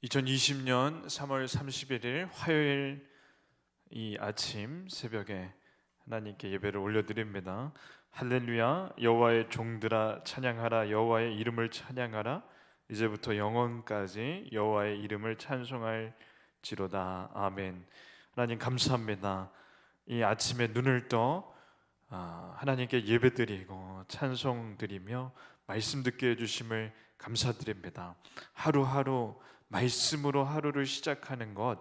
2020년 3월 31일 화요일 이 아침 새벽에 하나님께 예배를 올려드립니다. 할렐루야, 여호와의 종들아 찬양하라, 여호와의 이름을 찬양하라, 이제부터 영원까지 여호와의 이름을 찬송할지로다. 아멘. 하나님 감사합니다. 이 아침에 눈을 떠 하나님께 예배드리고 찬송드리며 말씀 듣게 해주심을 감사드립니다. 하루하루 말씀으로 하루를 시작하는 것,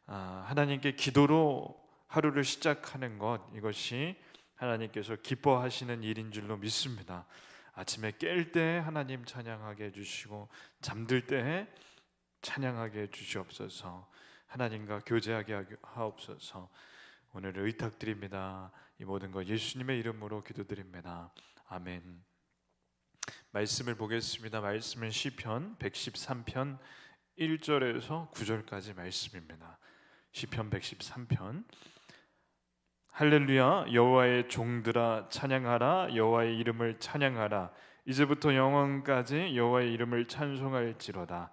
하나님께 기도로 하루를 시작하는 것, 이것이 하나님께서 기뻐하시는 일인 줄로 믿습니다. 아침에 깰 때 하나님 찬양하게 해주시고 잠들 때 찬양하게 해주시옵소서. 하나님과 교제하게 하옵소서. 오늘 의탁드립니다. 이 모든 것 예수님의 이름으로 기도드립니다. 아멘. 말씀을 보겠습니다. 말씀은 시편 113편 1절에서 9절까지 말씀입니다. 시편 113편. 할렐루야, 여호와의 종들아 찬양하라, 여호와의 이름을 찬양하라, 이제부터 영원까지 여호와의 이름을 찬송할지로다.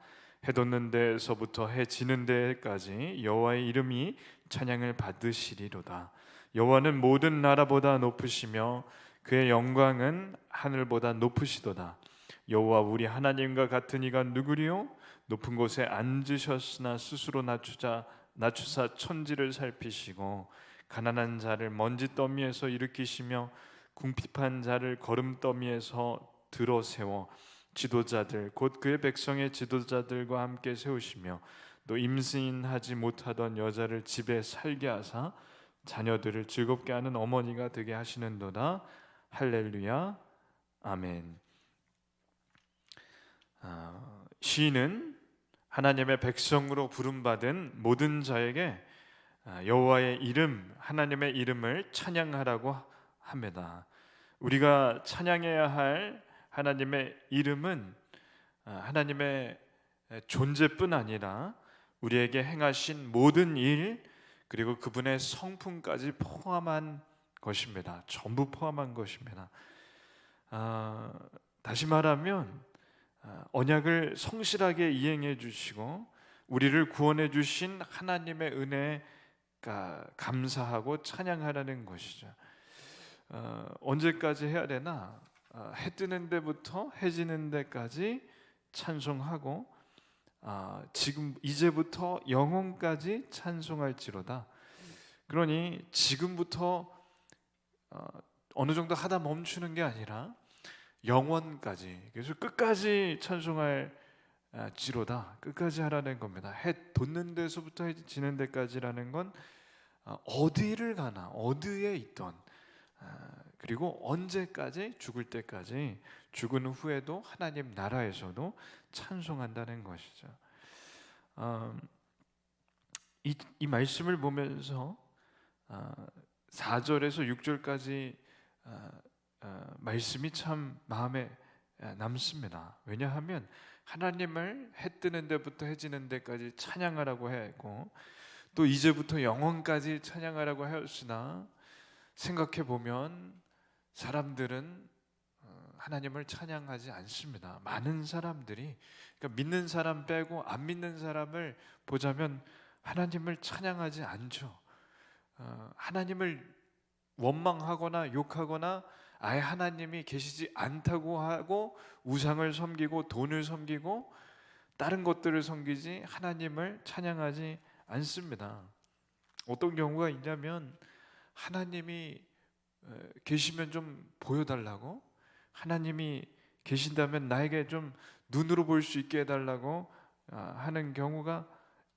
해 돋는 데에서부터 해 지는 데까지 여호와의 이름이 찬양을 받으시리로다. 여호와는 모든 나라보다 높으시며 그의 영광은 하늘보다 높으시도다. 여호와 우리 하나님과 같은 이가 누구리요? 높은 곳에 앉으셨으나 스스로 낮추사 천지를 살피시고 가난한 자를 먼지 더미에서 일으키시며 궁핍한 자를 거름 더미에서 들어 세워 지도자들 곧 그의 백성의 지도자들과 함께 세우시며 또 임신하지 못하던 여자를 집에 살게 하사 자녀들을 즐겁게 하는 어머니가 되게 하시는도다. 할렐루야, 아멘. 시인은 하나님의 백성으로 부름받은 모든 자에게 여호와의 이름, 하나님의 이름을 찬양하라고 합니다. 우리가 찬양해야 할 하나님의 이름은 하나님의 존재뿐 아니라 우리에게 행하신 모든 일, 그리고 그분의 성품까지 포함한 것입니다. 전부 포함한 것입니다. 다시 말하면 언약을 성실하게 이행해 주시고 우리를 구원해 주신 하나님의 은혜에 감사하고 찬양하라는 것이죠. 언제까지 해야 되나? 해 뜨는 데부터 해 지는 데까지 찬송하고 지금 이제부터 영원까지 찬송할지로다. 그러니 지금부터 어느 정도 하다 멈추는 게 아니라 영원까지, 그래서 끝까지 찬송할지로다. 끝까지 하라는 겁니다. 해 돋는 데서부터 해 지는 데까지라는 건 어디를 가나 어디에 있던, 그리고 언제까지, 죽을 때까지, 죽은 후에도 하나님 나라에서도 찬송한다는 것이죠. 이 말씀을 보면서 4절에서 6절까지 말씀이 참 마음에 남습니다. 왜냐하면 하나님을 해 뜨는 데부터 해 지는 데까지 찬양하라고 했고 또 이제부터 영원까지 찬양하라고 하였으나 생각해 보면 사람들은 하나님을 찬양하지 않습니다. 많은 사람들이, 그러니까 믿는 사람 빼고 안 믿는 사람을 보자면 하나님을 찬양하지 않죠. 하나님을 원망하거나 욕하거나 아예 하나님이 계시지 않다고 하고 우상을 섬기고 돈을 섬기고 다른 것들을 섬기지 하나님을 찬양하지 않습니다. 어떤 경우가 있냐면 하나님이 계시면 좀 보여달라고, 하나님이 계신다면 나에게 좀 눈으로 볼 수 있게 해달라고 하는 경우가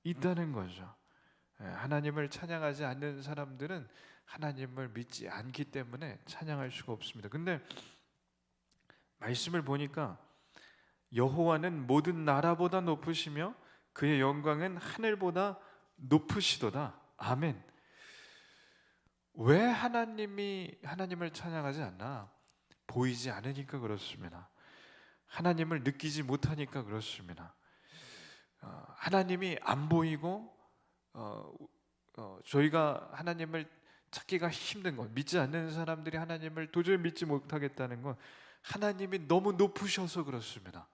있다는 거죠. 하나님을 찬양하지 않는 사람들은 하나님을 믿지 않기 때문에 찬양할 수가 없습니다. 근데 말씀을 보니까 여호와는 모든 나라보다 높으시며 그의 영광은 하늘보다 높으시도다. 아멘. 왜 하나님을 찬양하지 않나? 보이지 않으니까 그렇습니다. 하나님을 느끼지 못하니까 그렇습니다. 하나님이 안 보이고 저희가 하나님을 찾기가 힘든 것, 믿지 않는 사람들이 하나님을 도저히 믿지 못하겠다는 건 하나님이 너무 높으셔서 그렇습니다.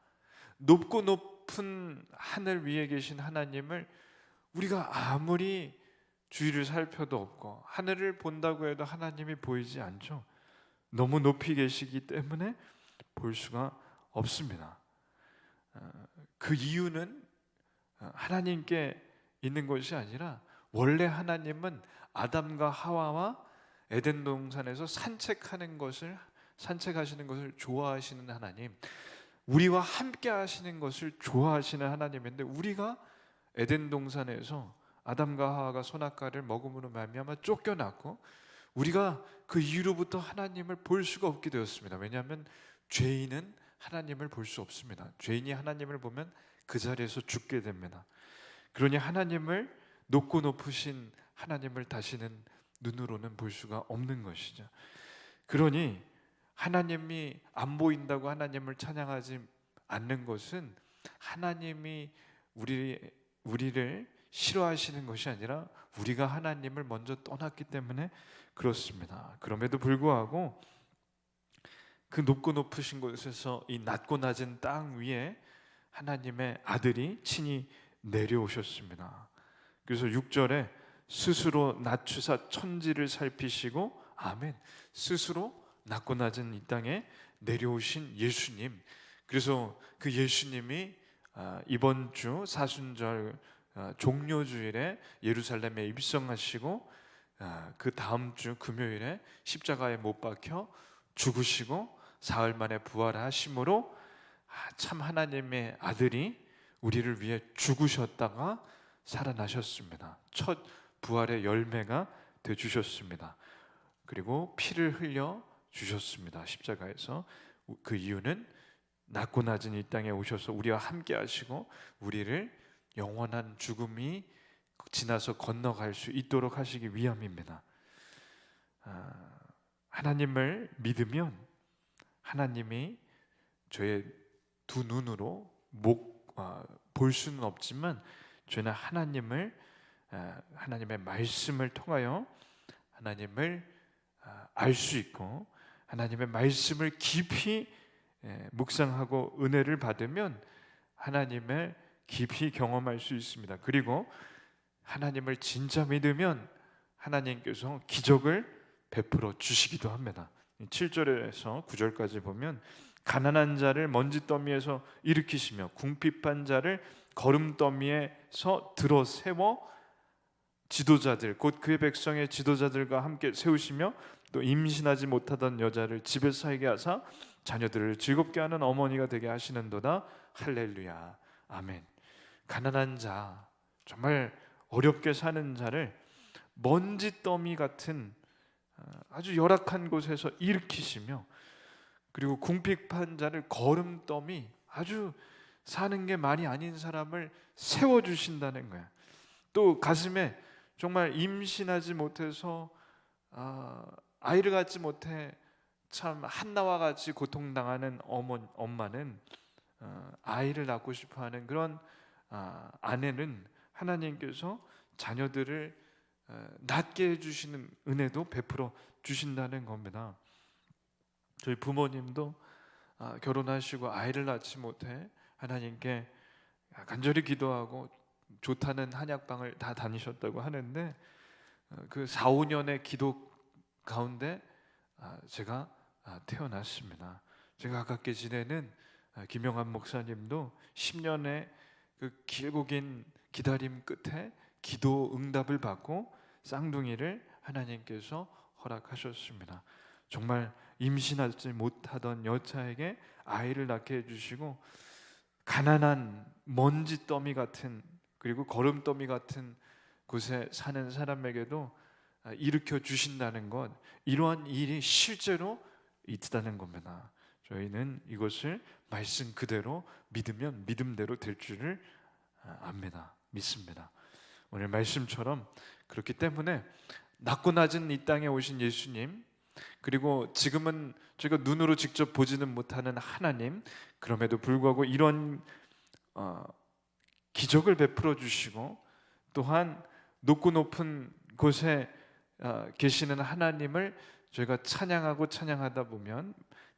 높고 높은 하늘 위에 계신 하나님을 우리가 아무리 주위를 살펴도 없고 하늘을 본다고 해도 하나님이 보이지 않죠. 너무 높이 계시기 때문에 볼 수가 없습니다. 그 이유는 하나님께 있는 것이 아니라 원래 하나님은 아담과 하와와 에덴 동산에서 산책하시는 것을 좋아하시는 하나님, 우리와 함께 하시는 것을 좋아하시는 하나님인데, 우리가 에덴 동산에서 아담과 하와가 선악과를 먹음으로 말미암아 쫓겨났고 우리가 그 이후로부터 하나님을 볼 수가 없게 되었습니다. 왜냐하면 죄인은 하나님을 볼 수 없습니다. 죄인이 하나님을 보면 그 자리에서 죽게 됩니다. 그러니 하나님을 높고 높으신 하나님을 다시는 눈으로는 볼 수가 없는 것이죠. 그러니 하나님이 안 보인다고 하나님을 찬양하지 않는 것은 하나님이 우리를 싫어하시는 것이 아니라 우리가 하나님을 먼저 떠났기 때문에 그렇습니다. 그럼에도 불구하고 그 높고 높으신 곳에서 이 낮고 낮은 땅 위에 하나님의 아들이 친히 내려오셨습니다. 그래서 6절에 스스로 낮추사 천지를 살피시고, 아멘, 스스로 낮고 낮은 이 땅에 내려오신 예수님. 그래서 그 예수님이 이번 주 사순절 종료주일에 예루살렘에 입성하시고 그 다음 주 금요일에 십자가에 못 박혀 죽으시고 사흘 만에 부활하심으로 참 하나님의 아들이 우리를 위해 죽으셨다가 살아나셨습니다. 첫 부활의 열매가 되주셨습니다. 그리고 피를 흘려 주셨습니다. 십자가에서. 그 이유는 낮고 낮은 이 땅에 오셔서 우리와 함께 하시고 우리를 영원한 죽음이 지나서 건너갈 수 있도록 하시기 위함입니다. 하나님을 믿으면 하나님이 저의 두 눈으로 볼 수는 없지만 저는 하나님의 말씀을 통하여 하나님을 알 수 있고, 하나님의 말씀을 깊이 묵상하고 은혜를 받으면 하나님을 깊이 경험할 수 있습니다. 그리고 하나님을 진짜 믿으면 하나님께서 기적을 베풀어 주시기도 합니다. 7절에서 9절까지 보면 가난한 자를 먼지더미에서 일으키시며 궁핍한 자를 거름더미에서 들어 세워 지도자들, 곧 그의 백성의 지도자들과 함께 세우시며 또 임신하지 못하던 여자를 집에 살게 하사 자녀들을 즐겁게 하는 어머니가 되게 하시는도다. 할렐루야, 아멘. 가난한 자, 정말 어렵게 사는 자를 먼지더미 같은 아주 열악한 곳에서 일으키시며, 그리고 궁핍한 자를 거름더미, 아주 사는 게 말이 아닌 사람을 세워주신다는 거야. 또 가슴에 정말 임신하지 못해서 아이를 갖지 못해 참 한나와 같이 고통당하는 엄마는 아이를 낳고 싶어하는 그런 아내는 하나님께서 자녀들을 낳게 해주시는 은혜도 베풀어 주신다는 겁니다. 저희 부모님도 결혼하시고 아이를 낳지 못해 하나님께 간절히 기도하고 좋다는 한약방을 다 다니셨다고 하는데, 그 4, 5년의 기도 가운데 제가 태어났습니다. 제가 가깝게 지내는 김영환 목사님도 10년의 그 길고 긴 기다림 끝에 기도 응답을 받고 쌍둥이를 하나님께서 허락하셨습니다. 정말 임신하지 못하던 여자에게 아이를 낳게 해주시고, 가난한 먼지더미 같은, 그리고 거름더미 같은 곳에 사는 사람에게도 일으켜 주신다는 것, 이러한 일이 실제로 있다는 겁니다. 저희는 이것을 말씀 그대로 믿으면 믿음대로 될 줄을 압니다. 믿습니다. 오늘 말씀처럼 그렇기 때문에 낮고 낮은 이 땅에 오신 예수님, 그리고 지금은 저희가 눈으로 직접 보지는 못하는 하나님, 그럼에도 불구하고 이런 기적을 베풀어 주시고, 또한 높고 높은 곳에 계시는 하나님을 저희가 찬양하고 찬양하다 보면,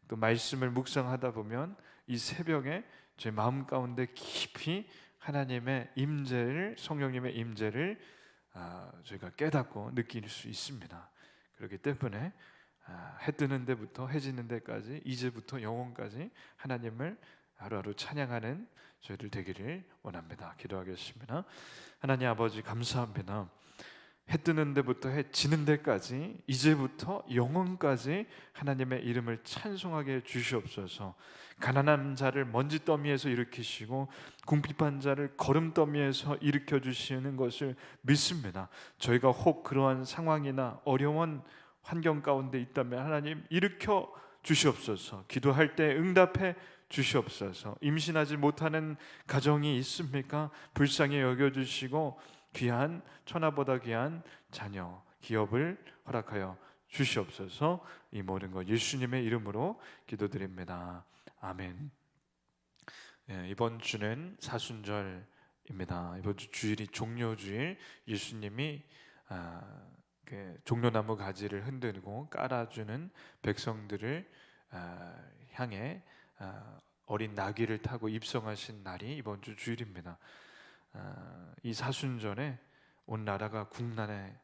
또 말씀을 묵상하다 보면 이 새벽에 제 마음 가운데 깊이 하나님의 임재를, 성령님의 임재를 저희가 깨닫고 느낄 수 있습니다. 그렇기 때문에 해 뜨는 데부터 해 지는 데까지, 이제부터 영원까지 하나님을 하루하루 찬양하는 저희들 되기를 원합니다. 기도하겠습니다. 하나님 아버지, 감사합니다. 해 뜨는 데부터 해 지는 데까지, 이제부터 영원까지 하나님의 이름을 찬송하게 해 주시옵소서. 가난한 자를 먼지더미에서 일으키시고 궁핍한 자를 거름더미에서 일으켜 주시는 것을 믿습니다. 저희가 혹 그러한 상황이나 어려운 환경 가운데 있다면 하나님 일으켜 주시옵소서. 기도할 때 응답해 주시옵소서. 임신하지 못하는 가정이 있습니까? 불쌍히 여겨주시고 귀한, 천하보다 귀한 자녀, 기업을 허락하여 주시옵소서. 이 모든 것 예수님의 이름으로 기도드립니다. 아멘. 이번 주는 사순절입니다. 이번 주 주일이 종려주일. 예수님이 종려나무 가지를 흔들고 깔아주는 백성들을 향해 어린 나귀를 타고 입성하신 날이 이번 주 주일입니다. 이 사순절에 온 나라가 국난에,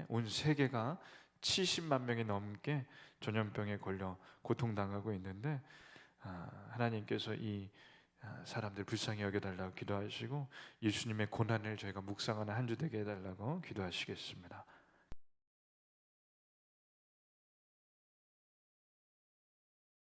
온 세계가 70만 명이 넘게 전염병에 걸려 고통당하고 있는데 하나님께서 이 사람들 불쌍히 여겨달라고 기도하시고 예수님의 고난을 저희가 묵상하는 한 주 되게 해달라고 기도하시겠습니다.